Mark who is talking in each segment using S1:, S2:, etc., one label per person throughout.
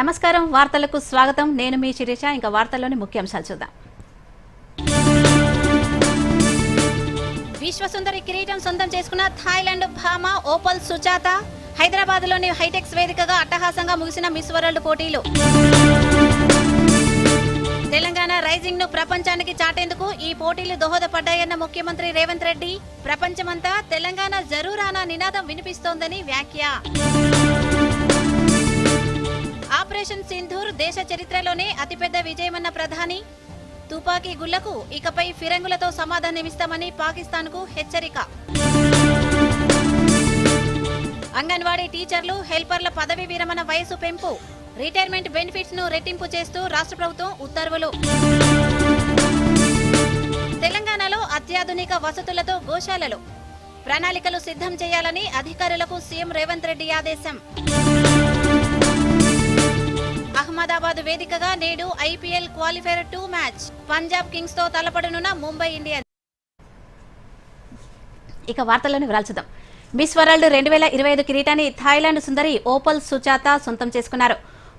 S1: నమస్కారం, వార్తలకు స్వాగతం. నేను మీ శిరీష. ఇంకా వార్తల్లోని ముఖ్యాంశాలు చూద్దాం. విశ్వసుందరి కిరీటం సొంతం చేసుకున్న థాయిలాండ్ భామ ఓపల్ సుజాత. హైదరాబాద్ లోని హైటెక్స్ వేదికగా అట్టహాసంగా ముగిసిన మిస్ వరల్డ్ పోటీలు. తెలంగాణ రైజింగ్ ను ప్రపంచానికి చాటేందుకు ఈ పోటీలు దోహదపడ్డాయన్న ముఖ్యమంత్రి రేవంత్ రెడ్డి. ప్రపంచమంతా తెలంగాణ జరూరానా నినాదం వినిపిస్తోందని వ్యాఖ్య. ఆపరేషన్ సింధూర్ దేశ చరిత్రలోనే అతిపెద్ద విజయమన్న ప్రధాని. తుపాకీ గుళ్లకు ఇకపై ఫిరంగులతో సమాధానమిస్తామని పాకిస్తాన్ కు హెచ్చరిక. అంగన్వాడీ టీచర్లు, హెల్పర్ల పదవీ విరమణ వయసు పెంపు. రిటైర్మెంట్ బెనిఫిట్స్ ను రెట్టింపు చేస్తూ రాష్ట్ర ప్రభుత్వం ఉత్తర్వులు. తెలంగాణలో అత్యాధునిక వసతులతో గోశాలలు. ప్రణాళికలు సిద్ధం చేయాలని అధికారులకు సీఎం రేవంత్ రెడ్డి ఆదేశం. అహ్మదాబాద్ వేదికగా నేడు IPL qualifier 2 match. Punjab Kings తో తలపడనున్న ముంబై ఇండియన్స్. ఇక వార్తల్లోని వివరాలు చూద్దాం. మిస్ వరల్డ్ 2025 కిరీటాన్ని థాయిలాండ్ సుందరి ఓపల్ సుజాత సొంతం చేసుకున్నారు.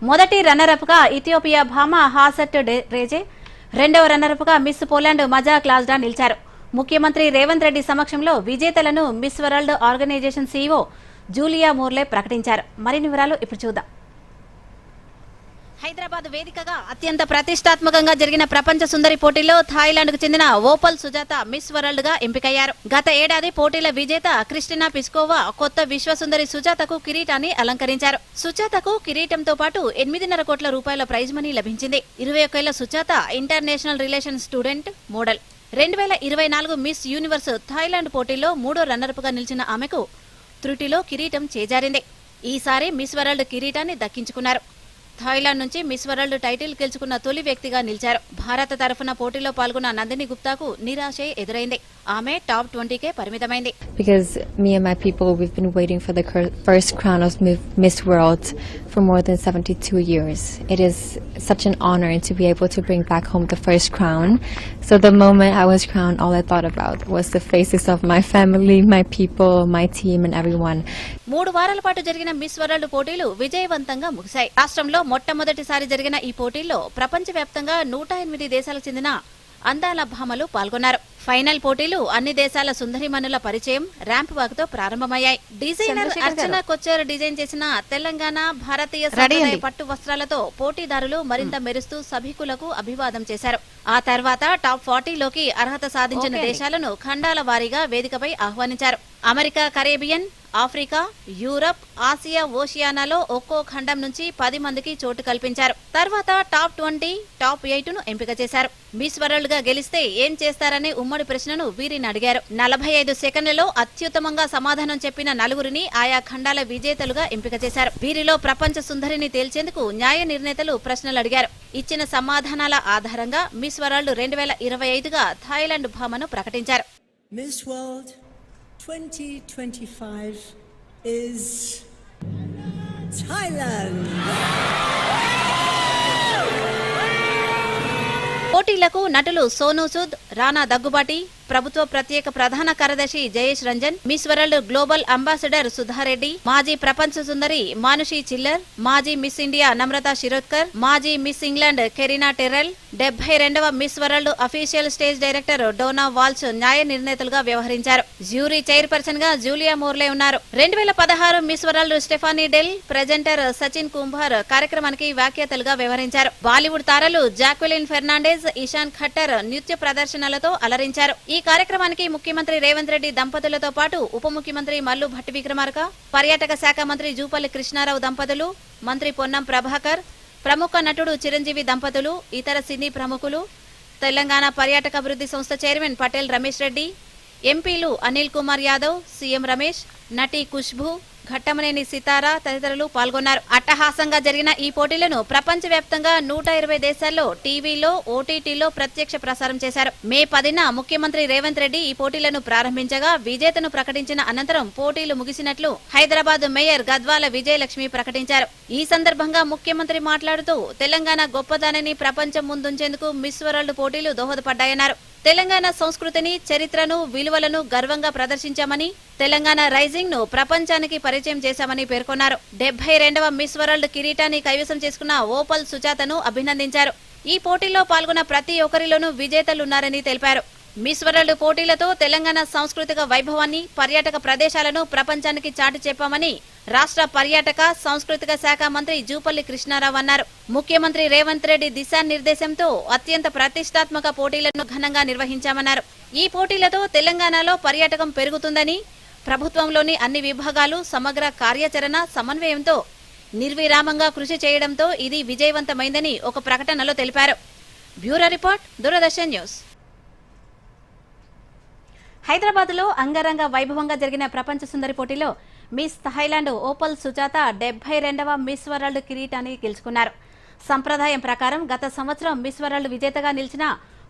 S1: మొదటి రన్నరప్ గా ఇథియోపియా భామ హాసెట్ రేజే, రెండవ రన్నరప్ గా మిస్ పోలాండ్ మజా క్లాజ్డా నిలిచారు. ముఖ్యమంత్రి రేవంత్ రెడ్డి సమక్షంలో విజేతలను Miss World organization CEO Julia Morley ప్రకటించారు. మరిన్ని వివరాలు ఇప్పుడు చూద్దాం. హైదరాబాద్ వేదికగా అత్యంత ప్రతిష్టాత్మకంగా జరిగిన ప్రపంచ సుందరి పోటీల్లో థాయిలాండ్ కు చెందిన ఓపల్ సుజాత మిస్ వరల్డ్ గా ఎంపికయ్యారు. గత ఏడాది పోటీల విజేత క్రిస్టినా పిస్కోవా కొత్త విశ్వసుందరి సుజాతకు కిరీటాన్ని అలంకరించారు. సుజాతకు కిరీటంతో పాటు 8.5 కోట్ల రూపాయల ప్రైజ్ మనీ లభించింది. 21 ఏళ్ల Sujatha international relation student, model. 2024 miss universe Thailand పోటీల్లో 3వ రన్నరప్ గా నిలిచిన ఆమెకు త్రుటిలో కిరీటం చేజారింది. ఈసారి మిస్ వరల్డ్ కిరీటాన్ని దక్కించుకున్నారు. థాయిలాండ్ నుంచి మిస్ వరల్డ్ టైటిల్ గెలుచుకున్న తొలి వ్యక్తిగా నిలిచారు. భారత తరఫున పోటీలో పాల్గొన్న నందిని గుప్తాకు నిరాశే ఎదురైంది. ఆమె టాప్ 20కే పరిమితమైంది.
S2: Because me and my people, we've been waiting for the first crown of Miss World for more than 72 years. It is such an honor to be able to bring back home the first crown. So the moment I was crowned, all I thought about was the faces of my family, my people, my team and everyone.
S1: 3 వారాల పాటు జరిగిన miss world పోటీలు విజయవంతంగా ముగిశాయి. రాష్ట్రంలో మొట్టమొదటిసారి జరిగిన ఈ పోటీల్లో ప్రపంచవ్యాప్తంగా 108 దేశాలకు చెందిన అందాల భామలు పాల్గొన్నారు. ఫైనల్ పోటీలు అన్ని దేశాల సుందరిమణుల పరిచయం, ర్యాంప్ వాక్ తో ప్రారంభమయ్యాయి. డిజైనర్ అర్చన కొచ్చర్ డిజైన్ చేసిన తెలంగాణ భారతీయ సంప్రదాయ పట్టు వస్త్రాలతో పోటీదారులు మరింత మెరుస్తూ సభికులకు అభివాదం చేశారు. ఆ తర్వాత టాప్ 40లోకి అర్హత సాధించిన దేశాలను ఖండాల వారీగా వేదికపై ఆహ్వానించారు. America, Caribbean, Africa, Europe, Asia, ఓషియానాలో ఒక్కో ఖండం నుంచి 10 మందికి చోటు కల్పించారు. తర్వాత టాప్ 20, టాప్ 8ను ఎంపిక చేశారు. మిస్ వరల్డ్ గా గెలిస్తే ఏం చేస్తారనే ఉమ్మడి ప్రశ్నను వీరిని అడిగారు. 45 సెకండ్లలో అత్యుత్తమంగా సమాధానం చెప్పిన 4గురిని ఆయా ఖండాల విజేతలుగా ఎంపిక చేశారు. వీరిలో ప్రపంచ సుందరిని తేల్చేందుకు న్యాయ నిర్ణేతలు ప్రశ్నలు అడిగారు. ఇచ్చిన సమాధానాల ఆధారంగా మిస్ వరల్డ్ 2025గా థాయిలాండ్ భామను ప్రకటించారు.
S3: Miss World 2025 is Thailand.
S1: పోటీలకు నటులు సోనూ సూద్, రానా దగ్గుబాటి, ప్రభుత్వ ప్రత్యేక ప్రధాన కార్యదర్శి Jayesh Ranjan, miss world global ambassador Sudha Reddy, మాజీ ప్రపంచ సుందరి మానుషి చిల్లర్, మాజీ మిస్ ఇండియా నమ్రత శిరోద్కర్, మాజీ మిస్ ఇంగ్లాండ్ కెరీనా టెర్రెల్, 72వ Miss World official stage director Donna Walsh న్యాయ నిర్ణేతలుగా వ్యవహరించారు. జ్యూరీ చైర్పర్సన్ గా జూలియా మోర్లే ఉన్నారు. 2016 Miss World Stephanie Del, presenter Sachin Kumbhar కార్యక్రమానికి వ్యాఖ్యాతలుగా వ్యవహరించారు. బాలీవుడ్ తారలు జాక్వెలిన్ ఫెర్నాండెజ్, ఇషాన్ ఖట్టర్ నృత్య ప్రదర్శనలతో అలరించారు. ఈ కార్యక్రమానికి ముఖ్యమంత్రి రేవంత్ రెడ్డి దంపతులతో పాటు ఉప ముఖ్యమంత్రి మల్లు భట్టి విక్రమార్క, పర్యాటక శాఖ మంత్రి జూపల్లి కృష్ణారావు దంపతులు, మంత్రి పొన్నం ప్రభాకర్, ప్రముఖ నటుడు చిరంజీవి దంపతులు, ఇతర సినీ ప్రముఖులు, తెలంగాణ పర్యాటక అభివృద్ధి సంస్థ చైర్మన్ పటేల్ రమేష్ రెడ్డి, ఎంపీలు అనిల్ కుమార్ యాదవ్, సీఎం రమేష్, నటి ఖుష్బూ, ఘట్టమనేని సితారా తదితరులు పాల్గొన్నారు. అట్టహాసంగా జరిగిన ఈ పోటీలను ప్రపంచవ్యాప్తంగా 120 దేశాల్లో టీవీలో, ఓటీటీలో ప్రత్యక్ష ప్రసారం చేశారు. మే 10న ముఖ్యమంత్రి రేవంత్ రెడ్డి ఈ పోటీలను ప్రారంభించగా విజేతను ప్రకటించిన అనంతరం పోటీలు ముగిసినట్లు హైదరాబాద్ మేయర్ గద్వాల విజయలక్ష్మి ప్రకటించారు. ఈ సందర్భంగా ముఖ్యమంత్రి మాట్లాడుతూ తెలంగాణ గొప్పదానిని ప్రపంచం ముందుంచేందుకు మిస్ వరల్డ్ పోటీలు దోహదపడ్డాయన్నారు. తెలంగాణ సంస్కృతిని, చరిత్రను, విలువలను గర్వంగా ప్రదర్శించామని, తెలంగాణ రైజింగ్ ను ప్రపంచానికి పరిచయం చేశామని పేర్కొన్నారు. 72వ మిస్ వరల్డ్ కిరీటాన్ని కైవసం చేసుకున్న ఓపల్ సుజాతను అభినందించారు. ఈ పోటీల్లో పాల్గొన్న ప్రతి ఒక్కరిలోనూ విజేతలున్నారని తెలిపారు. మిస్ వరల్డ్ పోటీలతో తెలంగాణ సాంస్కృతిక వైభవాన్ని, పర్యాటక ప్రదేశాలను ప్రపంచానికి చాటి చెప్పామని రాష్ట్ర పర్యాటక సాంస్కృతిక శాఖ మంత్రి జూపల్లి కృష్ణారావు అన్నారు. ముఖ్యమంత్రి రేవంత్ రెడ్డి దిశానిర్దేశంతో అత్యంత ప్రతిష్టాత్మక పోటీలను ఘనంగా నిర్వహించామన్నారు. ఈ పోటీలతో తెలంగాణలో పర్యాటకం పెరుగుతుందని, ప్రభుత్వంలోని అన్ని విభాగాలు సమగ్ర కార్యాచరణ సమన్వయంతో నిర్విరామంగా కృషి చేయడంతో ఇది విజయవంతమైందని ఒక ప్రకటనలో తెలిపారు. Bureau report, Doordarshan news. హైదరాబాద్లో అంగరంగ వైభవంగా జరిగిన ప్రపంచ సుందరి పోటీలో మిస్ థాయిలాండ్ ఓపల్ సుజాత 72వ మిస్ వరల్డ్ కిరీటాన్ని గెలుచుకున్నారు. సంప్రదాయం ప్రకారం గత సంవత్సరం మిస్ వరల్డ్ విజేతగా నిలిచిన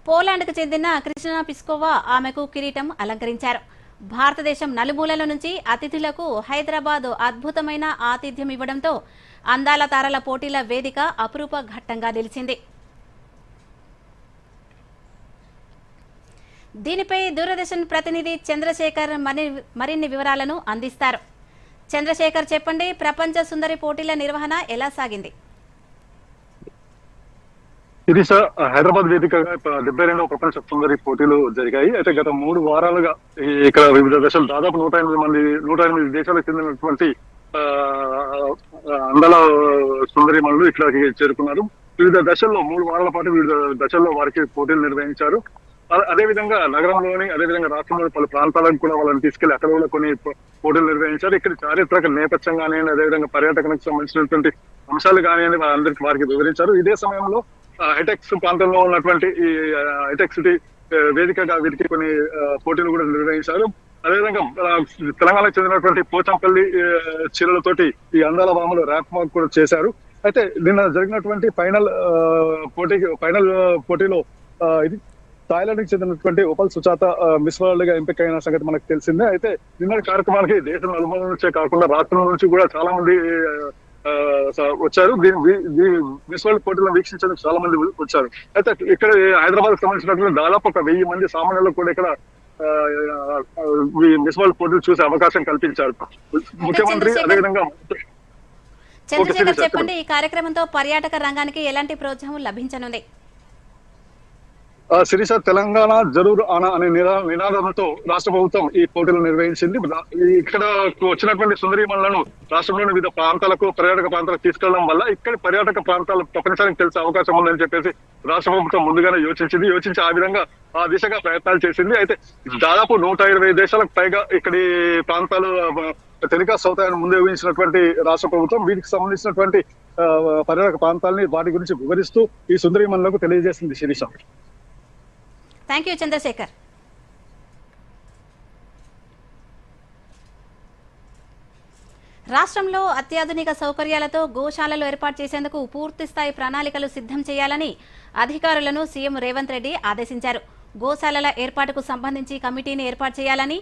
S1: పోలాండ్కు చెందిన క్రిస్టినా పిస్కోవా ఆమెకు కిరీటం అలంకరించారు. భారతదేశం నలుమూలల నుంచి అతిథులకు హైదరాబాద్ అద్భుతమైన ఆతిథ్యం ఇవ్వడంతో అందాల తారల పోటీల వేదిక అపురూప ఘట్టంగా నిలిచింది. దీనిపై దూరదర్శన్ ప్రతినిధి చంద్రశేఖర్ మరిన్ని వివరాలను అందిస్తారు. చంద్రశేఖర్, చెప్పండి, ప్రపంచ సుందరి పోటీల నిర్వహణ ఎలా సాగింది?
S4: ఇది హైదరాబాద్ వేదికగా 72వ ప్రపంచ సుందరి పోటీలు జరిగాయి. అయితే గత 3 వారాలుగా ఇక్కడ వివిధ దేశాలు దాదాపు 108 దేశాలకు చెందినటువంటి అందాల సుందరి మనులు ఇక్కడికి చేరుకున్నారు. వివిధ దశల్లో 3 వారాల పాటు వివిధ దశల్లో వారికి పోటీలు నిర్వహించారు. అదేవిధంగా నగరంలోని, అదేవిధంగా రాష్ట్రంలోని పలు ప్రాంతాలకు కూడా వాళ్ళని తీసుకెళ్లి అక్కడ కూడా కొన్ని పోటీలు నిర్వహించారు. ఇక్కడ చారిత్రక నేపథ్యం కానివ్వండి, అదేవిధంగా పర్యాటకానికి సంబంధించినటువంటి అంశాలు కానివ్వండి వారందరికీ వారికి వివరించారు. ఇదే సమయంలో హైటెక్స్ ప్రాంతంలో ఉన్నటువంటి ఈ హైటెక్ సిటీ వేదికగా వీరికి కొన్ని పోటీలు కూడా నిర్వహించారు. అదేవిధంగా తెలంగాణకు చెందినటువంటి పోచంపల్లి చీరలతోటి ఈ అందాల భామలు ర్యాప్ మార్క్ కూడా చేశారు. అయితే నిన్న జరిగినటువంటి ఫైనల్ పోటీలో ఇది థాయిలాండ్ కి చెందినటువంటి ఓపల్ సుజాత మిస్ వరల్డ్ గా ఎంపికైన సంగతి మనకు తెలిసిందే. అయితే నిన్నటి కార్యక్రమానికి దేశం నలుమూలల నుంచే కాకుండా రాష్ట్రం నుంచి కూడా చాలా మంది వచ్చారు. మిస్ వరల్డ్ పోటీలను వీక్షించేందుకు చాలా మంది వచ్చారు. అయితే ఇక్కడ హైదరాబాద్ కు సంబంధించినటువంటి దాదాపు 1000 మంది సామాన్యులకు కూడా ఇక్కడ మిస్ వరల్డ్ పోటీలు చూసే అవకాశం కల్పించారు ముఖ్యమంత్రి. అదేవిధంగా
S1: చంద్రశేఖర్, చెప్పండి, ఈ కార్యక్రమంతో పర్యాటక రంగానికి ఎలాంటి ప్రోత్సాహం లభించనుంది?
S4: శిరీష, తెలంగాణ జరూర్ ఆనా అనే నినాదంతో రాష్ట్ర ప్రభుత్వం ఈ పోటీలు నిర్వహించింది. ఇక్కడ వచ్చినటువంటి సుందరీమణులను రాష్ట్రంలోని వివిధ ప్రాంతాలకు, పర్యాటక ప్రాంతాలకు తీసుకెళ్లడం వల్ల ఇక్కడి పర్యాటక ప్రాంతాలు ప్రపంచానికి తెలిసే అవకాశం ఉందని చెప్పేసి రాష్ట్ర ప్రభుత్వం ముందుగానే యోచించి ఆ విధంగా ఆ దిశగా ప్రయత్నాలు చేసింది. అయితే దాదాపు 120 దేశాలకు పైగా ఇక్కడి ప్రాంతాలు టెలికాస్ట్ అవుతాయని ముందే ఊహించినటువంటి రాష్ట్ర ప్రభుత్వం వీటికి సంబంధించినటువంటి పర్యాటక ప్రాంతాలని వాటి గురించి వివరిస్తూ ఈ సుందరీమణులకు తెలియజేసింది. Sirisha,
S1: thank you Chandrasekhar. రాష్ట్రంలో అత్యాధునిక సౌకర్యాలతో గోశాలలు ఏర్పాటు చేసేందుకు పూర్తిస్థాయి ప్రణాళికలు సిద్ధం చేయాలని అధికారులను సీఎం రేవంత్ రెడ్డి ఆదేశించారు. గోశాలల ఏర్పాటుకు సంబంధించి కమిటీని ఏర్పాటు చేయాలని,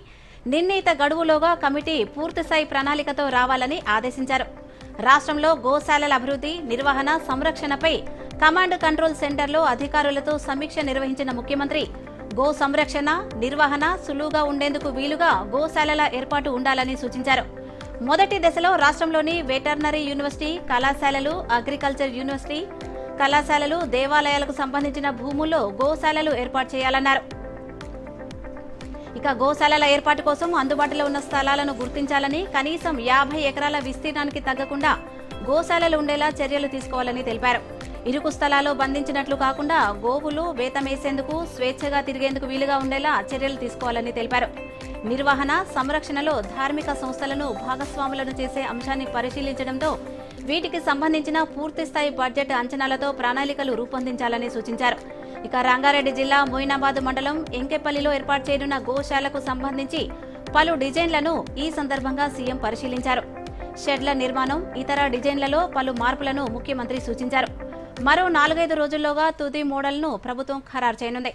S1: నిర్ణీత గడువులోగా కమిటీ పూర్తిస్థాయి ప్రణాళికతో రావాలని ఆదేశించారు. రాష్ట్రంలో గోశాలల అభివృద్ధి, నిర్వహణ, సంరక్షణపై కమాండ్ కంట్రోల్ సెంటర్లో అధికారులతో సమీక్ష నిర్వహించిన ముఖ్యమంత్రి గో సంరక్షణ, నిర్వహణ సులువుగా ఉండేందుకు వీలుగా గోశాలల ఏర్పాటు ఉండాలని సూచించారు. మొదటి దశలో రాష్ట్రంలోని వెటర్నరీ యూనివర్సిటీ కళాశాలలు, అగ్రికల్చర్ యూనివర్సిటీ కళాశాలలు, దేవాలయాలకు సంబంధించిన భూముల్లో గోశాలలు ఏర్పాటు చేయాలన్నారు. ఇక గోశాలల ఏర్పాటు కోసం అందుబాటులో ఉన్న స్థలాలను గుర్తించాలని, కనీసం 50 ఎకరాల విస్తీర్ణానికి తగ్గకుండా గోశాలలు ఉండేలా చర్యలు తీసుకోవాలని తెలిపారు. ఇరుకు స్థలాల్లో బంధించినట్లు కాకుండా గోవులు వేతమేసేందుకు, స్వేచ్ఛగా తిరిగేందుకు వీలుగా ఉండేలా చర్యలు తీసుకోవాలని తెలిపారు. నిర్వహణ, సంరక్షణలో ధార్మిక సంస్థలను భాగస్వాములను చేసే అంశాన్ని పరిశీలించడంతో వీటికి సంబంధించిన పూర్తిస్థాయి బడ్జెట్ అంచనాలతో ప్రణాళికలు రూపొందించాలని సూచించారు. ఇక రంగారెడ్డి జిల్లా మోయినాబాద్ మండలం ఎంకెపల్లిలో ఏర్పాటు చేయనున్న గోశాలకు సంబంధించి పలు డిజైన్లను ఈ సందర్భంగా సీఎం పరిశీలించారు. షెడ్ల నిర్మాణం, ఇతర డిజైన్లలో పలు మార్పులను ముఖ్యమంత్రి సూచించారు. మరో 4-5 రోజుల్లోగా తుది మోడల్ను ప్రభుత్వం ఖరారు చేయనుంది.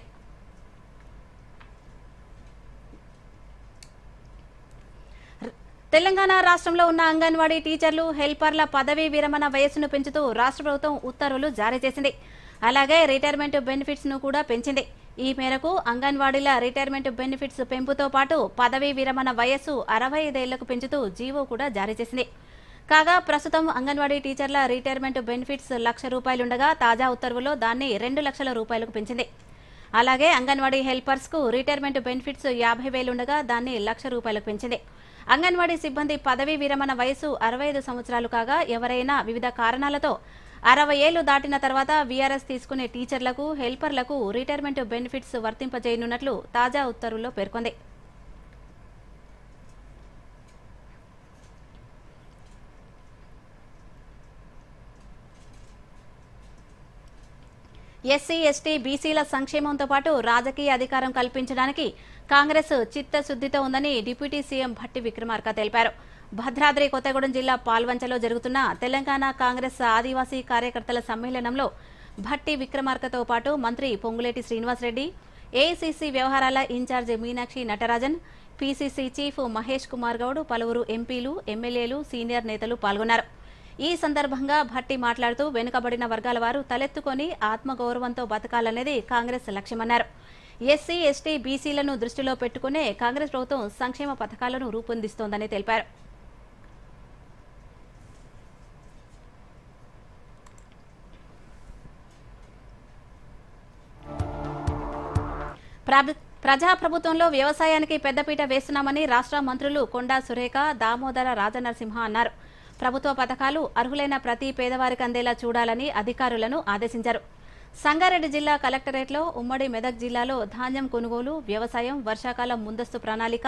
S1: తెలంగాణ రాష్ట్రంలో ఉన్న అంగన్వాడీ టీచర్లు, హెల్పర్ల పదవీ విరమణ వయస్సును పెంచుతూ రాష్ట్ర ప్రభుత్వం ఉత్తర్వులు జారీ చేసింది. అలాగే రిటైర్మెంట్ బెనిఫిట్స్ ను కూడా పెంచింది. ఈ మేరకు అంగన్వాడీల రిటైర్మెంట్ బెనిఫిట్స్ పెంపుతో పాటు పదవీ విరమణ వయస్సు 65 ఏళ్లకు పెంచుతూ జీవో కూడా జారీ చేసింది. కాగా ప్రస్తుతం అంగన్వాడీ టీచర్ల రిటైర్మెంట్ బెనిఫిట్స్ ₹1,00,000 తాజా ఉత్తర్వులో దాన్ని ₹2,00,000 పెంచింది. అలాగే అంగన్వాడీ హెల్పర్స్ కు రిటైర్మెంట్ బెనిఫిట్స్ 50,000 దాన్ని ₹1,00,000 పెంచింది. అంగన్వాడీ సిబ్బంది పదవీ విరమణ వయసు 65 సంవత్సరాలు కాగా ఎవరైనా వివిధ కారణాలతో 60 ఏళ్లు దాటిన తర్వాత వీఆర్ఎస్ తీసుకునే టీచర్లకు, హెల్పర్లకు రిటైర్మెంట్ బెనిఫిట్స్ వర్తింపజేయనున్నట్లు తాజా ఉత్తర్వుల్లో పేర్కొంది. ఎస్సీ, ఎస్టీ, బీసీల సంక్షేమంతో పాటు రాజకీయ అధికారం కల్పించడానికి కాంగ్రెస్ చిత్తశుద్దితో ఉందని డిప్యూటీ సీఎం భట్టి విక్రమార్క తెలిపారు. భద్రాద్రి కొత్తగూడెం జిల్లా పాల్వంచలో జరుగుతున్న తెలంగాణ కాంగ్రెస్ ఆదివాసీ కార్యకర్తల సమ్మేళనంలో భట్టి విక్రమార్కతో పాటు మంత్రి పొంగులేటి శ్రీనివాసరెడ్డి, ఏఐసీసీ వ్యవహారాల incharge Meenakshi Natarajan, PCC chief Mahesh Kumar Goud, పలువురు ఎంపీలు, ఎమ్మెల్యేలు, సీనియర్ నేతలు పాల్గొన్నారు. ఈ సందర్భంగా భట్టి మాట్లాడుతూ వెనుకబడిన వర్గాల వారు తలెత్తుకొని ఆత్మగౌరవంతో బతకాలనేది కాంగ్రెస్ లక్ష్యమన్నారు. ఎస్సీ, ఎస్టీ, బీసీలను దృష్టిలో పెట్టుకునే కాంగ్రెస్ ప్రభుత్వం సంక్షేమ పథకాలను రూపొందిస్తోందని తెలిపారు. ప్రజాప్రభుత్వంలో వ్యవసాయానికి పెద్దపీట వేస్తున్నామని రాష్ట్ర మంత్రులు కొండా సురేఖ, దామోదర రాజనరసింహ అన్నారు. ప్రభుత్వ పథకాలు అర్హులైన ప్రతి పేదవారికి అందేలా చూడాలని అధికారులను ఆదేశించారు. సంగారెడ్డి జిల్లా కలెక్టరేట్లో ఉమ్మడి మెదక్ జిల్లాలో ధాన్యం కొనుగోలు, వ్యవసాయం, వర్షాకాలం ముందస్తు ప్రణాళిక,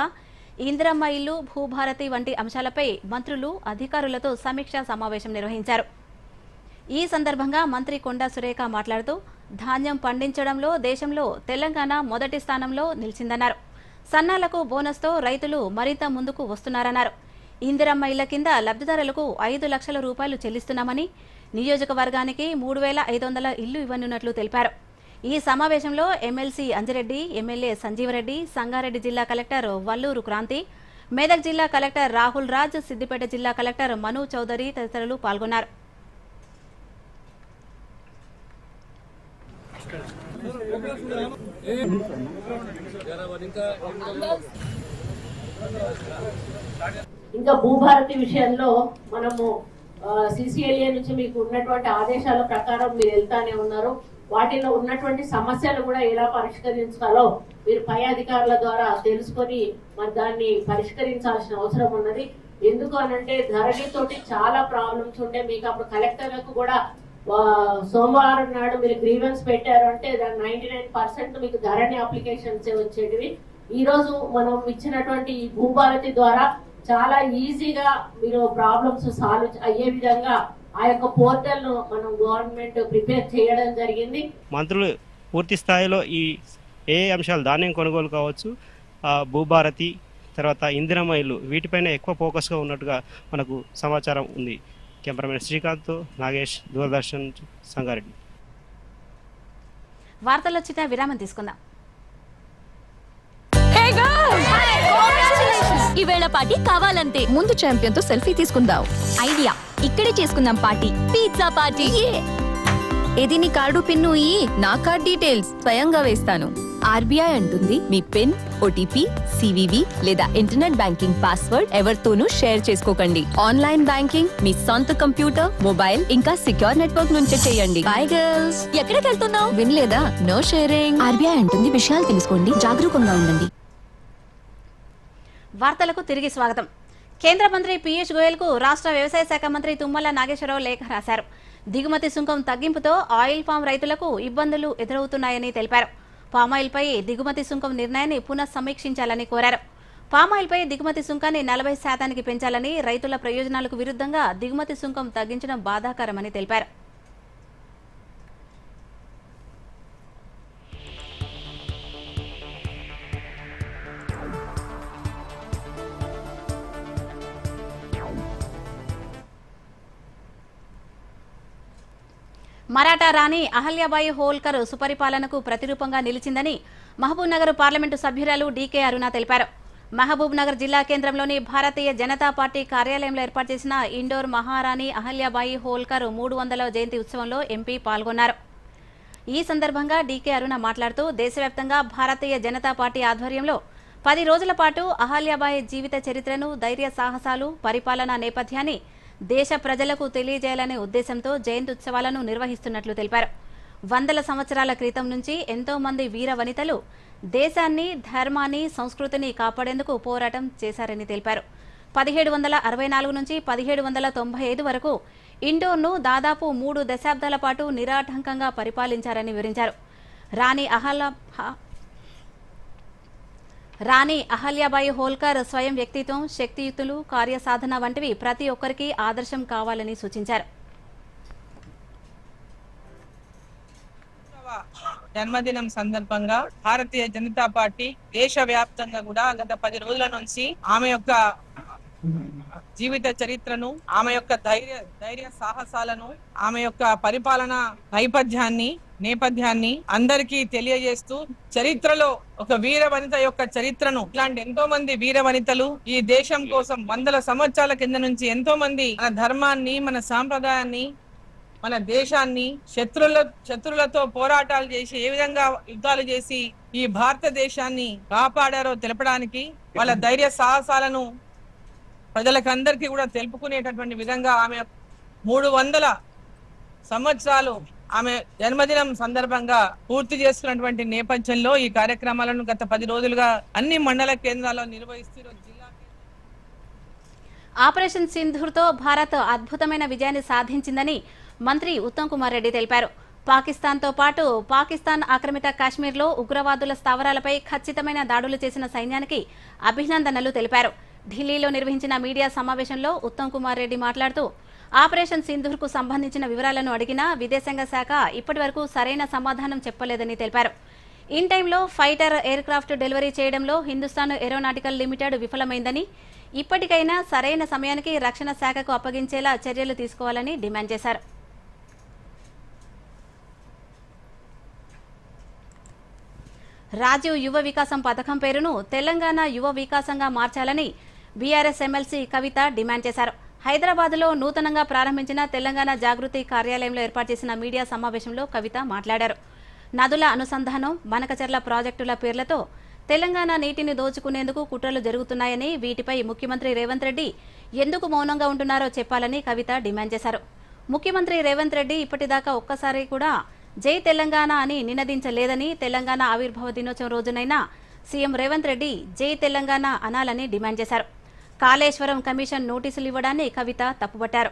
S1: ఇందిరమ్మ ఇల్లు, భూభారతి వంటి అంశాలపై మంత్రులు, అధికారులతో సమీక్షా సమావేశం నిర్వహించారు. ఈ సందర్భంగా మంత్రి కొండా సురేఖ మాట్లాడుతూ ధాన్యం పండించడంలో దేశంలో తెలంగాణ మొదటి స్థానంలో నిలిచిందన్నారు. సన్నాలకు బోనస్తో రైతులు మరింత ముందుకు వస్తున్నారన్నారు. ఇందిరమ్మ ఇళ్ల కింద లబ్ధిదారులకు ₹5,00,000 చెల్లిస్తున్నామని, నియోజకవర్గానికి 3,500 ఇళ్లు ఇవ్వనున్నట్లు తెలిపారు. ఈ సమావేశంలో ఎమ్మెల్సీ అంజిరెడ్డి, ఎమ్మెల్యే సంజీవరెడ్డి, సంగారెడ్డి జిల్లా కలెక్టర్ వల్లూరు క్రాంతి, మెదక్ జిల్లా కలెక్టర్ రాహుల్ రాజ్, సిద్దిపేట జిల్లా కలెక్టర్ మను చౌదరి తదితరులు పాల్గొన్నారు.
S5: ఇంకా భూభారతి విషయంలో మనము సిసిఎల్ఏ నుంచి మీకు ఉన్నటువంటి ఆదేశాల ప్రకారం మీరు వెళ్తానే ఉన్నారు. వాటిలో ఉన్నటువంటి సమస్యలు కూడా ఎలా పరిష్కరించాలో మీరు పై అధికారుల ద్వారా తెలుసుకొని మరి దాన్ని పరిష్కరించాల్సిన అవసరం ఉన్నది. ఎందుకు అనంటే ధరణితోటి చాలా ప్రాబ్లమ్స్ ఉంటే మీకు అప్పుడు కలెక్టర్లకు కూడా సోమవారం నాడు మీరు గ్రీవెన్స్ పెట్టారు అంటే దాని 99% మీకు ధరణి అప్లికేషన్స్ వచ్చేటివి. ఈ రోజు మనం ఇచ్చినటువంటి ఈ భూభారతి ద్వారా చాలా ఈజీగా మీరు ప్రాబ్లమ్స్ సాల్వ్ అయ్యే విధంగా ఆ యొక్క పోర్టల్ ను మనం గవర్నమెంట్ ప్రిపేర్ చేయడం జరిగింది.
S6: మంత్రులు పూర్తి స్థాయిలో ఈ ఏ అంశాలు ధాన్యం కొనుగోలు కావచ్చు, భూభారతి, తర్వాత ఇందిరమ్మ ఇల్లు, వీటిపైన ఎక్కువ ఫోకస్గా ఉన్నట్టుగా మనకు సమాచారం ఉంది. కెమెరామెన్ శ్రీకాంత్, నాగేష్, దూరదర్శన్, సంగారెడ్డి.
S1: వార్తల్లో చిన్న విరామం తీసుకుందాం.
S7: ఈవేళ పార్టీ కావాలంతే. ముందు ఛాంపియన్ తో సెల్ఫీ తీసుకుందాం. ఐడియా, ఇక్కడే చేసుకుందాం పార్టీ. Pizza party. ఏది నీ కార్డు పిన్ను ఇయ్యి, నా కార్డ్ డీటెయిల్స్ స్వయంగా వేస్తాను. ఆర్బీఐ అంటుంది మీ పిన్, ఓటీపీ, సివివి లేదా ఇంటర్నెట్ బ్యాంకింగ్ పాస్వర్డ్ ఎవరితోనూ షేర్ చేసుకోకండి. ఆన్లైన్ బ్యాంకింగ్ మీ సొంత కంప్యూటర్, మొబైల్ ఇంకా సిక్యూర్ నెట్వర్క్ నుంచే చేయండి. By girls. ఎక్కడికి వెళ్తున్నావు? వినలేదా? No sharing. ఆర్బీఐ అంటుంది విషయాలు తెలుసుకోండి, జాగరూకంగా ఉండండి.
S1: వార్తలకు తిరిగి స్వాగతం. కేంద్ర మంత్రి పీయూష్ గోయల్ కు రాష్ట్ర వ్యవసాయ శాఖ మంత్రి తుమ్మల నాగేశ్వరరావు లేఖ రాశారు. దిగుమతి సుంకం తగ్గింపుతో ఆయిల్ ఫామ్ రైతులకు ఇబ్బందులు ఎదురవుతున్నాయని తెలిపారు. పామాయిల్పై దిగుమతి సుంకం నిర్ణయాన్ని పునఃసమీక్షించాలని కోరారు. పామాయిల్పై దిగుమతి సుంకాన్ని 40% పెంచాలని, రైతుల ప్రయోజనాలకు విరుద్ధంగా దిగుమతి సుంకం తగ్గించడం బాధాకరమని తెలిపారు. మరాఠా రాణి అహల్యాబాయి హోల్కర్ సుపరిపాలనకు ప్రతిరూపంగా నిలిచిందని మహబూబ్ నగర్ పార్లమెంటు సభ్యురాలు డీకే అరుణ తెలిపారు. మహబూబ్ నగర్ జిల్లా కేంద్రంలోని భారతీయ జనతా పార్టీ కార్యాలయంలో ఏర్పాటు చేసిన ఇండోర్ మహారాణి అహల్యాబాయి హోల్కర్ 300వ జయంతి ఉత్సవంలో ఎంపీ పాల్గొన్నారు. ఈ సందర్భంగా డీకే అరుణ మాట్లాడుతూ దేశవ్యాప్తంగా భారతీయ జనతా పార్టీ ఆధ్వర్యంలో 10 రోజుల పాటు అహల్యాబాయి జీవిత చరిత్రను, ధైర్య సాహసాలు, పరిపాలనా నేపథ్యాన్ని దేశ ప్రజలకు తెలియజేయాలనే ఉద్దేశంతో జయంతి ఉత్సవాలను నిర్వహిస్తున్నట్లు తెలిపారు. వందల సంవత్సరాల క్రితం నుంచి ఎంతో మంది వీర వనితలు దేశాన్ని, ధర్మాన్ని, సంస్కృతిని కాపాడేందుకు పోరాటం చేశారని తెలిపారు. 1764 నుంచి 1795 వరకు ఇండోర్ను దాదాపు 3 దశాబ్దాల పాటు నిరాటంకంగా పరిపాలించారని వివరించారు. రాణి అహల్యాబాయి హోల్కర్ స్వయం వ్యక్తిత్వం, శక్తియుక్తులు, కార్యసాధన వంటివి ప్రతి ఒక్కరికి ఆదర్శం కావాలని సూచించారు.
S8: జన్మదినం సందర్భంగా భారతీయ జనతా పార్టీ దేశవ్యాప్తంగా కూడా గత 10 రోజుల నుంచి ఆమె యొక్క జీవిత చరిత్రను, ఆమె యొక్క ధైర్య సాహసాలను, ఆమె యొక్క పరిపాలన నేపథ్యాన్ని అందరికీ తెలియజేస్తూ చరిత్రలో ఒక వీర వనిత యొక్క చరిత్రను, ఇలాంటి ఎంతో మంది వీర వనితలు ఈ దేశం కోసం వందల సంవత్సరాల కింద నుంచి ఎంతో మంది మన ధర్మాన్ని, మన సాంప్రదాయాన్ని, మన దేశాన్ని శత్రులతో పోరాటాలు చేసి ఏ విధంగా యుద్ధాలు చేసి ఈ భారతదేశాన్ని కాపాడారో తెలపడానికి, వాళ్ళ ధైర్య సాహసాలను ప్రజలకందరికీ కూడా తెలుపుకునేటటువంటి విధంగా ఆమె 300 సంవత్సరాలు ఆమె జన్మదినం సందర్భంగా పూర్తి చేసుకున్నటువంటి నేపథ్యంలో ఈ కార్యక్రమాలను గత 10 రోజులుగా అన్ని మండల కేంద్రాల్లో నిర్వహిస్తూ జిల్లా
S1: ఆపరేషన్ సింధూర్తో భారత్ అద్భుతమైన విజయాన్ని సాధించిందని మంత్రి ఉత్తమ్ కుమార్ రెడ్డి తెలిపారు. పాకిస్తాన్తో పాటు పాకిస్తాన్ ఆక్రమిత కాశ్మీర్లో ఉగ్రవాదుల స్థావరాలపై ఖచ్చితమైన దాడులు చేసిన సైన్యానికి అభినందనలు తెలిపారు. ఢిల్లీలో నిర్వహించిన మీడియా సమావేశంలో ఉత్తమ్ కుమార్ రెడ్డి మాట్లాడుతూ ఆపరేషన్ సింధూర్కు సంబంధించిన వివరాలను అడిగినా విదేశాంగ శాఖ ఇప్పటివరకు సరైన సమాధానం చెప్పలేదని తెలిపారు. ఇన్ టైంలో ఫైటర్ ఎయిర్ క్రాఫ్ట్ డెలివరీ చేయడంలో హిందుస్థాన్ ఏరోనాటికల్ లిమిటెడ్ విఫలమైందని, ఇప్పటికైనా సరైన సమయానికి రక్షణ శాఖకు అప్పగించేలా చర్యలు తీసుకోవాలని డిమాండ్ చేశారు. రాజీవ్ యువ వికాసం పథకం పేరును తెలంగాణ యువ వికాసంగా మార్చాలని బీఆర్ఎస్ ఎమ్మెల్సీ కవిత డిమాండ్ చేశారు. హైదరాబాద్లో నూతనంగా ప్రారంభించిన తెలంగాణ జాగృతి కార్యాలయంలో ఏర్పాటు చేసిన మీడియా సమావేశంలో కవిత మాట్లాడారు. నదుల అనుసంధానం, మనకచర్ల ప్రాజెక్టుల పేర్లతో తెలంగాణ నీటిని దోచుకునేందుకు కుట్రలు జరుగుతున్నాయని, వీటిపై ముఖ్యమంత్రి రేవంత్ రెడ్డి ఎందుకు మౌనంగా ఉంటున్నారో చెప్పాలని కవిత డిమాండ్ చేశారు. ముఖ్యమంత్రి రేవంత్ రెడ్డి ఇప్పటిదాకా ఒక్కసారి కూడా జై తెలంగాణ అని నినదించలేదని, తెలంగాణ ఆవిర్భావ దినోత్సవం రోజునైనా సీఎం రేవంత్ రెడ్డి జై తెలంగాణ అనాలని డిమాండ్ చేశారు. కాళేశ్వరం కమిషన్ నోటీసులు ఇవ్వడాన్ని కవిత తప్పుపట్టారు.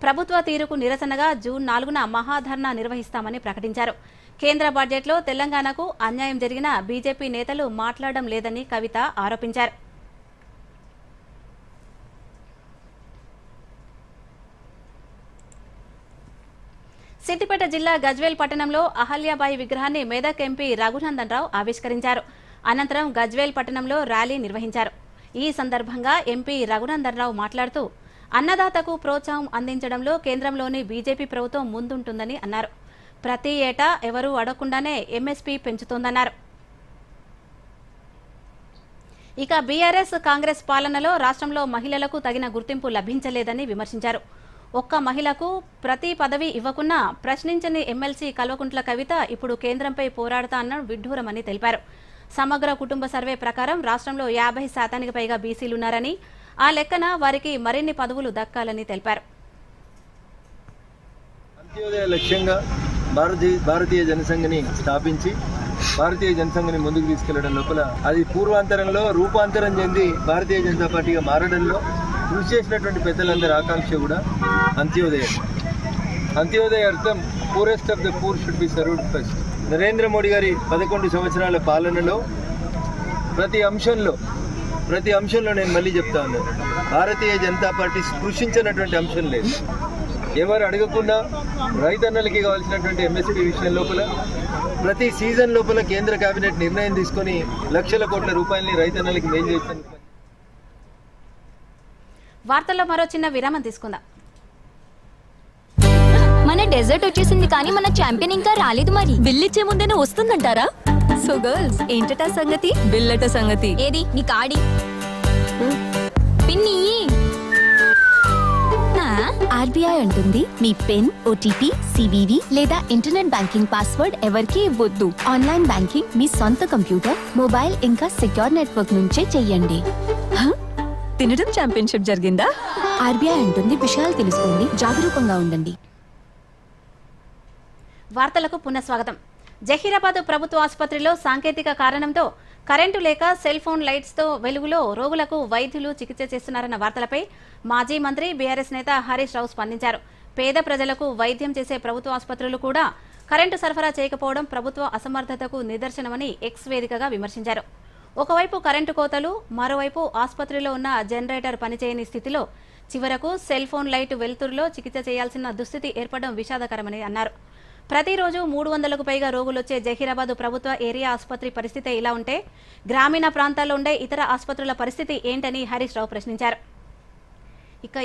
S1: ప్రభుత్వ తీరుకు నిరసనగా జూన్ 4న మహాధర్నా నిర్వహిస్తామని ప్రకటించారు. కేంద్ర బడ్జెట్లో తెలంగాణకు అన్యాయం జరిగినా బీజేపీ నేతలు మాట్లాడడం లేదని కవిత ఆరోపించారు. సిద్దిపేట జిల్లా గజ్వేల్ పట్టణంలో అహల్యాబాయి విగ్రహాన్ని మెదక్ ఎంపీ రఘునందన్ రావు ఆవిష్కరించారు. అనంతరం గజ్వేల్ పట్టణంలో ర్యాలీ నిర్వహించారు. ఈ సందర్భంగా ఎంపీ రఘునందన్ రావు మాట్లాడుతూ అన్నదాతకు ప్రోత్సాహం అందించడంలో కేంద్రంలోని బీజేపీ ప్రభుత్వం ముందుంటుందని అన్నారు. ప్రతి ఏటా ఎవరూ అడగకుండానే ఎంఎస్పీ పెంచుతోందన్నారు. ఇక బీఆర్ఎస్ కాంగ్రెస్ పాలనలో రాష్ట్రంలో మహిళలకు తగిన గుర్తింపు లభించలేదని విమర్శించారు. ఒక్క మహిళకు ప్రతి పదవి ఇవ్వకున్నా ప్రశ్నించని ఎమ్మెల్సీ కల్వకుంట్ల కవిత ఇప్పుడు కేంద్రంపై పోరాడతా అన్న విడ్డూరమని తెలిపారు. సమగ్ర కుటుంబ సర్వే ప్రకారం రాష్ట్రంలో 50% పైగా బీసీలున్నారని, ఆ లెక్కన వారికి మరిన్ని పదవులు దక్కాలని తెలిపారు.
S9: అంత్యోదయ లక్ష్యంగా భారతీయ జనసంఘని స్థాపించి భారతీయ జనసంఘని ముందుకు తీసుకెళ్లడం లోపల అది పూర్వాంతరంలో రూపాంతరం చెంది భారతీయ జనతా పార్టీగా మారడంలో కృషి చేసినటువంటి పెద్దలందరి ఆకాంక్ష కూడా అంత్యోదయం. అంత్యోదయ అర్థం poorest of the poor should be served first. Narendra Modi గారి 11 సంవత్సరాల పాలనలో ప్రతి అంశంలో నేను మళ్ళీ చెప్తా ఉన్నాను, భారతీయ జనతా పార్టీ స్పృశించినటువంటి అంశం లేదు. ఎవరు అడగకుండా రైతన్నలకి కావాల్సినటువంటి ఎంఎస్పీ విషయం లోపల ప్రతి సీజన్ లోపల కేంద్ర కేబినెట్ నిర్ణయం తీసుకొని లక్షల కోట్ల రూపాయలని రైతన్నలకి మేలు చేస్తాను.
S1: వార్తల్లో మరో చిన్న విరామం తీసుకుందాం.
S7: మన డెజర్ట్ వచ్చేసింది కానీ మన ఛాంపియన్ ఇంకా రాలేదు మరి. బిల్లిచ్చే ముందేనే వస్తుందంటారా? సో గర్ల్స్ ఏంటట సంగతి? బిల్లట సంగతి ఏది నీ కాడి పిన్ని. ఆర్బీఐ అంటుంది మీ పిన్, ఓటీపీ, సివివి లేదా ఇంటర్నెట్ బ్యాంకింగ్ పాస్వర్డ్ ఎవరికీ ఇవ్వొద్దు. ఆన్లైన్ బ్యాంకింగ్ మీ సొంత కంప్యూటర్, మొబైల్ ఇంకా సెక్యూర్ నెట్వర్క్ నుంచే చెయ్యండి. తినడం ఛాంపియన్షిప్ జరిగిందా? ఆర్బీఐ అంటుంది విషయాలు తెలుసుకోండి, జాగరూకంగా ఉండండి.
S1: వార్తలకు పునఃస్వాగతం. జహీరాబాద్ ప్రభుత్వ ఆసుపత్రిలో సాంకేతిక కారణంతో కరెంటు లేక సెల్ ఫోన్ లైట్స్ తో వెలుగులో రోగులకు వైద్యులు చికిత్స చేస్తున్నారన్న వార్తలపై మాజీ మంత్రి బీఆర్ఎస్ నేత హరీష్ రావు స్పందించారు. పేద ప్రజలకు వైద్యం చేసే ప్రభుత్వ ఆసుపత్రులు కూడా కరెంటు సరఫరా చేయకపోవడం ప్రభుత్వ అసమర్థతకు నిదర్శనమని ఎక్స్ వేదికగా విమర్శించారు. ఒకవైపు కరెంటు కోతలు, మరోవైపు ఆసుపత్రిలో ఉన్న జనరేటర్ పనిచేయని స్థితిలో చివరకు సెల్ ఫోన్ లైట్ వెలుతురులో చికిత్స చేయాల్సిన దుస్థితి ఏర్పడడం విషాదకరమని అన్నారు. ప్రతిరోజు 300కు పైగా రోగులొచ్చే జహీరాబాద్ ప్రభుత్వ ఏరియా ఆసుపత్రి పరిస్థితి ఇలా ఉంటే గ్రామీణ ప్రాంతాల్లో ఉండే ఇతర ఆసుపత్రుల పరిస్థితి ఏంటని హరీష్ రావు ప్రశ్నించారు. ఇక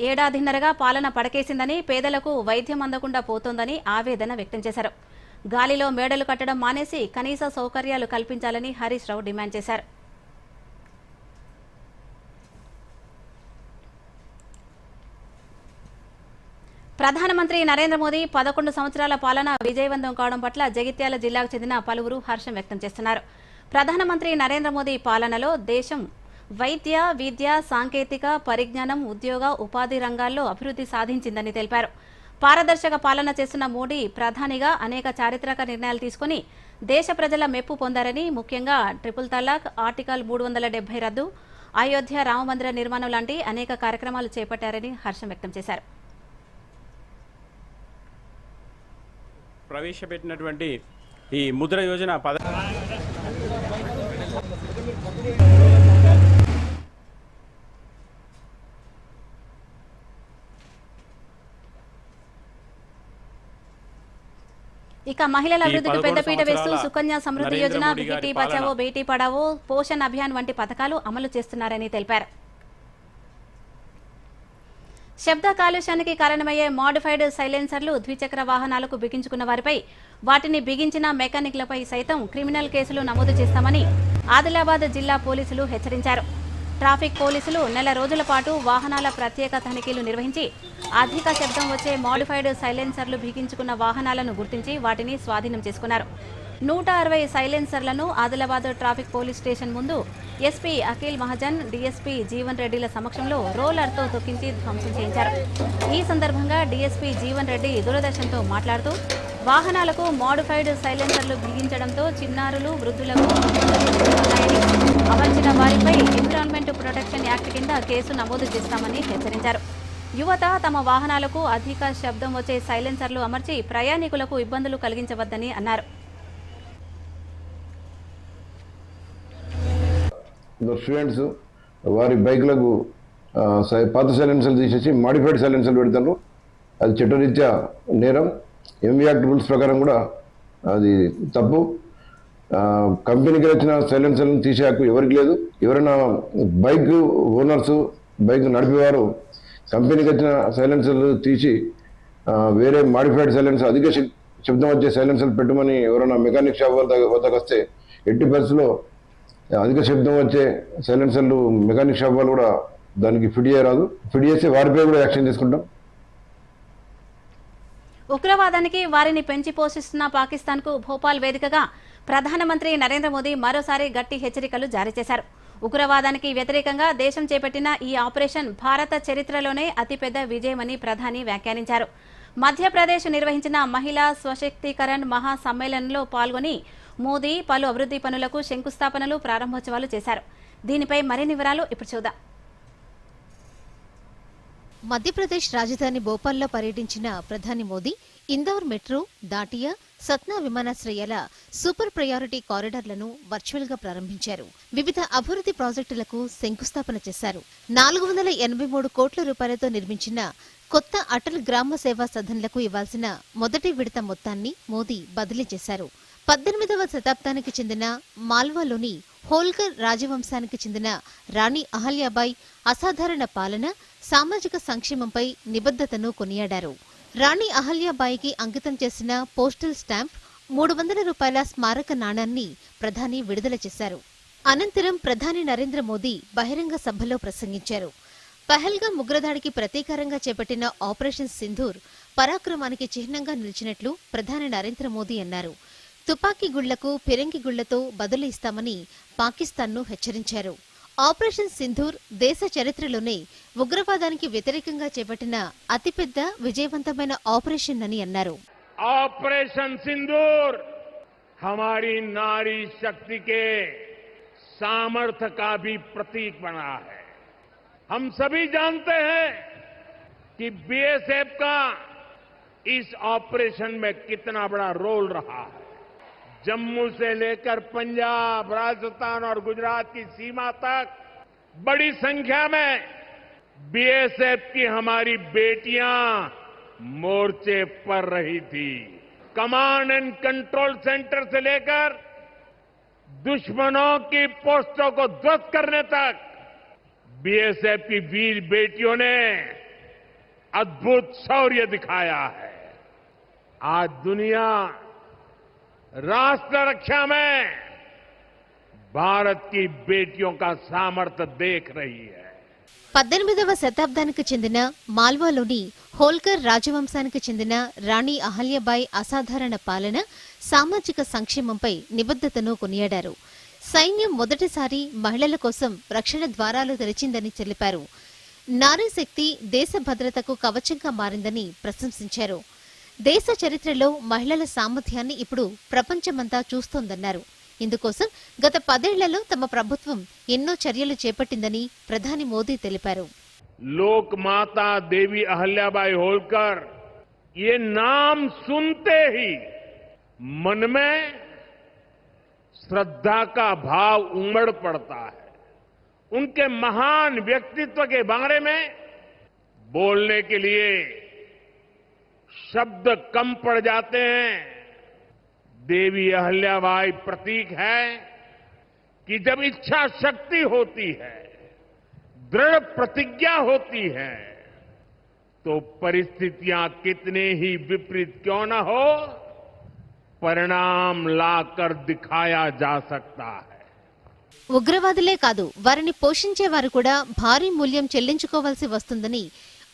S1: ఏడాదిన్నరగా పాలన పడకేసిందని, పేదలకు వైద్యం అందకుండా పోతోందని ఆవేదన వ్యక్తం చేశారు. గాలిలో మేడలు కట్టడం మానేసి కనీస సౌకర్యాలు కల్పించాలని హరీష్ రావు డిమాండ్ చేశారు. ప్రధానమంత్రి నరేంద్ర మోదీ 11 సంవత్సరాల పాలన విజయవంతం కావడం పట్ల జగిత్యాల జిల్లాకు చెందిన పలువురు హర్షం వ్యక్తం చేస్తున్నారు. ప్రధానమంత్రి నరేంద్ర మోదీ పాలనలో దేశం వైద్య, విద్య, సాంకేతిక పరిజ్ఞానం, ఉద్యోగ, ఉపాధి రంగాల్లో అభివృద్ధి సాధించిందని తెలిపారు. పారదర్శక పాలన చేస్తున్న మోడీ ప్రధానిగా అనేక చారిత్రక నిర్ణయాలు తీసుకుని దేశ ప్రజల మెప్పు పొందారని, ముఖ్యంగా ట్రిపుల్ తలాక్, ఆర్టికల్ 370 రద్దు, అయోధ్య రామమందిర నిర్మాణం లాంటి అనేక కార్యక్రమాలు చేపట్టారని హర్షం వ్యక్తం చేశారు.
S10: ప్రవేశపెట్టినటువంటి ఈ ముద్ర యోజన
S1: ఇక మహిళల అభివృద్ధికి పెద్దపీట వేస్తూ సుకన్య సమృద్ధి యోజన, బేటీ బచావో బేటీ పడావో, పోషణ్ అభియాన్ వంటి పథకాలు అమలు చేస్తున్నారని తెలిపారు. శబ్ద కాలుష్యానికి కారణమయ్యే మోడిఫైడ్ సైలెన్సర్లు ద్విచక్ర వాహనాలకు బిగించుకున్న వారిపై, వాటిని బిగించిన మెకానిక్లపై సైతం క్రిమినల్ కేసులు నమోదు చేస్తామని ఆదిలాబాద్ జిల్లా పోలీసులు హెచ్చరించారు. ట్రాఫిక్ పోలీసులు నెల రోజుల పాటు వాహనాల ప్రత్యేక తనిఖీలు నిర్వహించి అధిక శబ్దం వచ్చే మోడిఫైడ్ సైలెన్సర్లు బిగించుకున్న వాహనాలను గుర్తించి వాటిని స్వాధీనం చేసుకున్నారు. 160 సైలెన్సర్లను ఆదిలాబాద్ ట్రాఫిక్ పోలీస్ స్టేషన్ ముందు ఎస్పీ అఖిల్ మహాజన్, డీఎస్పీ జీవన్ రెడ్డిల సమక్షంలో రోలర్తో తొక్కించి ధ్వంసం చేయించారు. ఈ సందర్భంగా డీఎస్పీ జీవన్ రెడ్డి దూరదర్శన్తో మాట్లాడుతూ వాహనాలకు మోడిఫైడ్ సైలెన్సర్లు బిగించడంతో చిన్నారులు, వృద్ధులకు అమర్చిన వారిపై ఎన్విరాన్మెంట్ ప్రొటెక్షన్ యాక్ట్ కింద కేసు నమోదు చేస్తామని హెచ్చరించారు. యువత తమ వాహనాలకు అధిక శబ్దం వచ్చే సైలెన్సర్లు అమర్చి ప్రయాణికులకు ఇబ్బందులు కలిగించవద్దని అన్నారు.
S11: స్టూడెంట్స్ వారి బైక్లకు పాత సైలెన్సర్లు తీసేసి మాడిఫైడ్ సైలెన్సర్లు పెడతారు. అది చట్టరీత్యా నేరం. ఎంవీ యాక్ట్ రూల్స్ ప్రకారం కూడా అది తప్పు. కంపెనీకి వచ్చిన సైలెన్సర్లను తీసే హక్కు ఎవరికి లేదు. ఎవరైనా బైక్ ఓనర్స్, బైక్ నడిపేవారు కంపెనీకి వచ్చిన సైలెన్సర్లు తీసి వేరే మాడిఫైడ్ సైలెన్సర్, అధిక శబ్దం వచ్చే సైలెన్సర్లు పెట్టమని ఎవరైనా మెకానిక్ షాప్ వద్దకు వస్తే ఎట్టి పరిస్థితుల్లో అధిక శబ్దం వచ్చే సైలెన్సర్లు మెకానిక్ షాప్ వాళ్ళు కూడా దానికి ఫిట్ చేయరాదు. ఫిట్ చేస్తే వారిపై కూడా యాక్షన్ తీసుకుంటాం.
S1: ఉగ్రవాదానికి వారిని పెంచి పోషిస్తున్న పాకిస్తాన్కు భోపాల్ వేదికగా ప్రధానమంత్రి నరేంద్ర మోదీ మరోసారి గట్టి హెచ్చరికలు జారీ చేశారు. ఉగ్రవాదానికి వ్యతిరేకంగా దేశం చేపట్టిన ఈ ఆపరేషన్ భారత చరిత్రలోనే అతిపెద్ద విజయమని ప్రధాని వ్యాఖ్యానించారు. మధ్యప్రదేశ్ నిర్వహించిన మహిళా స్వశక్తీకరణ్ మహా సమ్మేళనంలో పాల్గొని మోదీ పలు అభివృద్ధి పనులకు శంకుస్థాపనలు, ప్రారంభోత్సవాలు చేశారు. దీనిపై మరిన్ని వివరాలు ఇప్పుడు చూద్దాం.
S12: మధ్యప్రదేశ్ రాజధాని భోపాల్లో పర్యటించిన ప్రధాని మోదీ ఇందోర్ మెట్రో, దాటియా, సత్నా విమానాశ్రయాల సూపర్ ప్రయారిటీ కారిడార్లను వర్చువల్ గా ప్రారంభించారు. వివిధ అభివృద్ధి ప్రాజెక్టులకు శంకుస్థాపన చేశారు. 483 కోట్ల రూపాయలతో నిర్మించిన కొత్త అటల్ గ్రామ సేవా సదన్లకు ఇవ్వాల్సిన మొదటి విడత మొత్తాన్ని మోదీ బదిలీ చేశారు. 18వ శతాబ్దానికి చెందిన మాల్వాలోని హోల్కర్ రాజవంశానికి చెందిన రాణి అహల్యాబాయి అసాధారణ పాలన, సామాజిక సంక్షేమంపై నిబద్ధతను కొనియాడారు. రాణి అహల్యాబాయికి అంకితం చేసిన పోస్టల్ స్టాంప్ 300 రూపాయల స్మారక నాణాన్ని ప్రధాని విడుదల చేశారు. అనంతరం ప్రధాని నరేంద్ర మోదీ బహిరంగ సభలో ప్రసంగించారు. పహల్గాం ఉగ్రదాడికి ప్రతీకారంగా చేపట్టిన ఆపరేషన్ సింధూర్ పరాక్రమానికి చిహ్నంగా నిలిచినట్లు ప్రధాని నరేంద్ర మోదీ అన్నారు. తుపాకీ గుళ్లకు ఫిరంగి గుళ్లతో బదులు ఇస్తామని పాకిస్తాన్ను హెచ్చరించారు. ఆపరేషన్ సింధూర్ దేశ చరిత్రలోనే ఉగ్రవాదానికి వ్యతిరేకంగా చేపట్టిన అతిపెద్ద విజయవంతమైన ఆపరేషన్ అని అన్నారు.
S13: ऑपरेशन सिंदूर हमारी नारी शक्ति के सामर्थ्य का भी प्रतीक बना है. हम सभी जानते हैं कि बीएसएफ का इस ऑपरेशन में कितना बड़ा रोल रहा है. जम्मू से लेकर पंजाब, राजस्थान और गुजरात की सीमा तक बड़ी संख्या में बीएसएफ की हमारी बेटियां मोर्चे पर रही थी. कमांड एंड कंट्रोल सेंटर से लेकर दुश्मनों की पोस्टों को ध्वस्त करने तक बीएसएफ की वीर बेटियों ने अद्भुत शौर्य दिखाया है. आज दुनिया राष्ट्र रक्षा में भारत की बेटियों का सामर्थ्य देख रही है.
S12: 18వ శతాబ్దానికి చెందిన మాల్వాలోని హోల్కర్ రాజవంశానికి చెందిన రాణి అహల్యాబాయి అసాధారణ పాలన, సామాజిక సంక్షేమంపై నిబద్ధతను కొనియాడారు. సైన్యం మొదటిసారి మహిళల కోసం రక్షణ ద్వారాలు తెరిచిందని తెలిపారు. నారీ శక్తి దేశ భద్రతకు కవచంగా మారిందని ప్రశంసించారు. దేశ చరిత్రలో మహిళల సామర్థ్యాన్ని ఇప్పుడు ప్రపంచమంతా చూస్తోందన్నారు. ఇందుకోసం గత 10 ఏళ్లలో తమ ప్రభుత్వం ఎన్నో చర్యలు చేపట్టిందని ప్రధాని మోదీ తెలిపారు.
S13: लोक माता देवी अहल्याबाई होलकर, ये नाम सुनते ही मन में श्रद्धा का भाव उमड़ पड़ता है. उनके महान व्यक्तित्व के बारे में बोलने के लिए शब्द कम पड़ जाते हैं. देवी अहल्याबाई प्रतीक है कि जब इच्छा शक्ति होती है, दृढ़ प्रतिज्ञा होती है, तो परिस्थितियां कितने ही विपरीत क्यों न हो, परिणाम लाकर दिखाया जा सकता है.
S12: ఉగ్రవాదులే కాదు, వారిని పోషించేవారు కూడా భారీ మూల్యం చెల్లించుకోవాల్సి వస్తుందని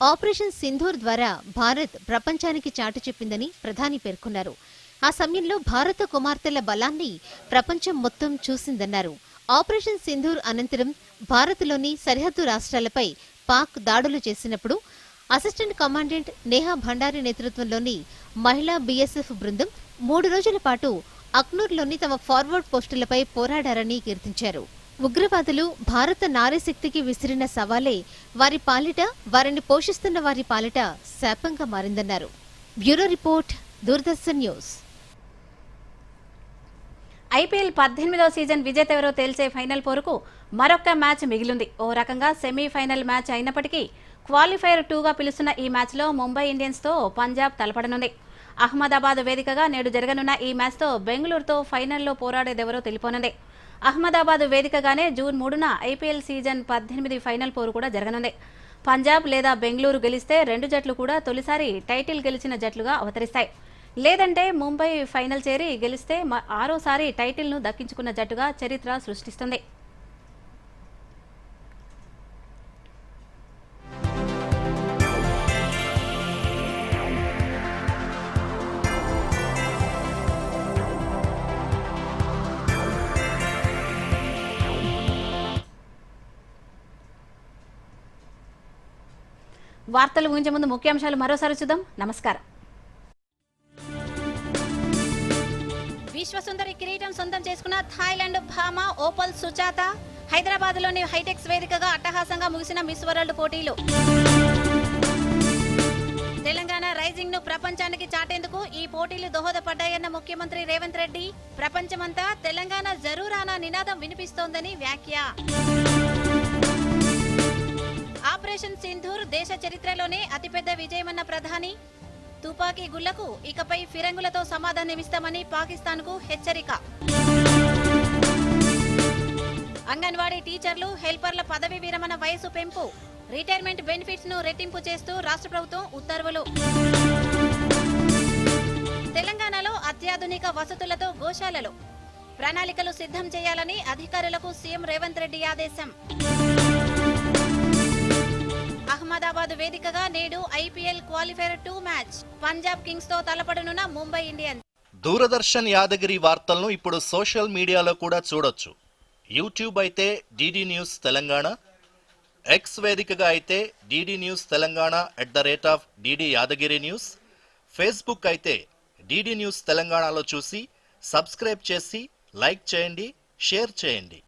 S12: ఆపరేషన్ సింధూర్ ద్వారా భారత్ ప్రపంచానికి చాటి చెప్పిందని ప్రధాని పేర్కొన్నారు. ఆ సమయంలో భారత కుమార్తెల బలాన్ని ప్రపంచం మొత్తం చూసిందన్నారు. ఆపరేషన్ సింధూర్ అనంతరం భారత్లోని సరిహద్దు రాష్ట్రాలపై పాక్ దాడులు చేసినప్పుడు అసిస్టెంట్ కమాండెంట్ నేహా భండారీ నేతృత్వంలోని మహిళా బీఎస్ఎఫ్ బృందం 3 రోజుల పాటు అక్నూర్లోని తమ ఫార్వర్డ్ పోస్టులపై పోరాడారని కీర్తించారు. ఉగ్రవాదులు భారత నారీశక్తికి విసిరిన సవాలే వారి పాలిట, వారిని పోషిస్తున్న వారి పాలిట శాపంగా మారిందన్నారు. Bureau report, Doordarshan news.
S1: IPL 18వ సీజన్ విజేత ఎవరో తేల్చే ఫైనల్ పోరుకు మరొక మ్యాచ్ మిగిలింది. ఓ రకంగా సెమీఫైనల్ మ్యాచ్ అయినప్పటికీ క్వాలిఫైర్ 2గా పిలుస్తున్న ఈ మ్యాచ్లో ముంబై ఇండియన్స్తో పంజాబ్ తలపడనుంది. అహ్మదాబాద్ వేదికగా నేడు జరగనున్న ఈ మ్యాచ్తో బెంగళూరుతో ఫైనల్లో పోరాడేదెవరో తెలిపోనుంది. అహ్మదాబాద్ వేదికగానే జూన్ 3న ఐపీఎల్ సీజన్ 18 ఫైనల్ పోరు కూడా జరగనుంది. పంజాబ్ లేదా బెంగళూరు గెలిస్తే 2 జట్లు కూడా తొలిసారి టైటిల్ గెలిచిన జట్లుగా అవతరిస్తాయి. లేదంటే ముంబై ఫైనల్ చేరి గెలిస్తే 6సారి టైటిల్ను దక్కించుకున్న జట్టుగా చరిత్ర సృష్టిస్తుంది. వార్తలు ముగించే ముందు ముఖ్యాంశాలు మరోసారి చూద్దాం. నమస్కారం. విశ్వసుందరి కిరీటం సొంతం చేసుకున్న థాయిలాండ్ భామ ఓపల్ సుచాత. హైదరాబాద్లోని హైటెక్స్ వేదికగా అట్టహాసంగా ముగిసిన మిస్ వరల్డ్ పోటీలు. తెలంగాణ రైజింగ్ ను ప్రపంచానికి చాటేందుకు ఈ పోటీలు దోహదపడ్డాయన్న ముఖ్యమంత్రి రేవంత్ రెడ్డి. ప్రపంచమంతా తెలంగాణ జరూరానా నినాదం వినిపిస్తోందని వ్యాఖ్య. ఆపరేషన్ సింధూర్ దేశ చరిత్రలోనే అతిపెద్ద విజయమన్న ప్రధాని. తుపాకీ గుళ్లకు ఇకపై ఫిరంగులతో సమాధానమిస్తామని పాకిస్తాన్కు హెచ్చరిక. అంగన్వాడీ టీచర్లు, హెల్పర్ల పదవి విరమణ వయసు పెంపు. రిటైర్మెంట్ బెనిఫిట్స్ ను రెట్టింపు చేస్తూ రాష్ట్ర ప్రభుత్వం ఉత్తర్వులు. అత్యాధునిక వసతులతో గోశాలలు. ప్రణాళికలు సిద్ధం చేయాలని అధికారులకు సీఎం రేవంత్ రెడ్డి ఆదేశం. అహ్మదాబాద్ వేదికగా నేడు IPL qualifier 2 match. Punjab Kings తో తలపడనున్న ముంబై ఇండియన్స్.
S14: దూరదర్శన్ యాదగిరి వార్తలను ఇప్పుడు సోషల్ మీడియాలో కూడా చూడొచ్చు. యూట్యూబ్ అయితే డిడి న్యూస్ తెలంగాణ, ఎక్స్ వేదికగా అయితే DD news Telangana @DD Yadagiri news, Facebook అయితే డిడి న్యూస్ తెలంగాణలో చూసి సబ్స్క్రైబ్ చేసి లైక్ చేయండి, షేర్ చేయండి.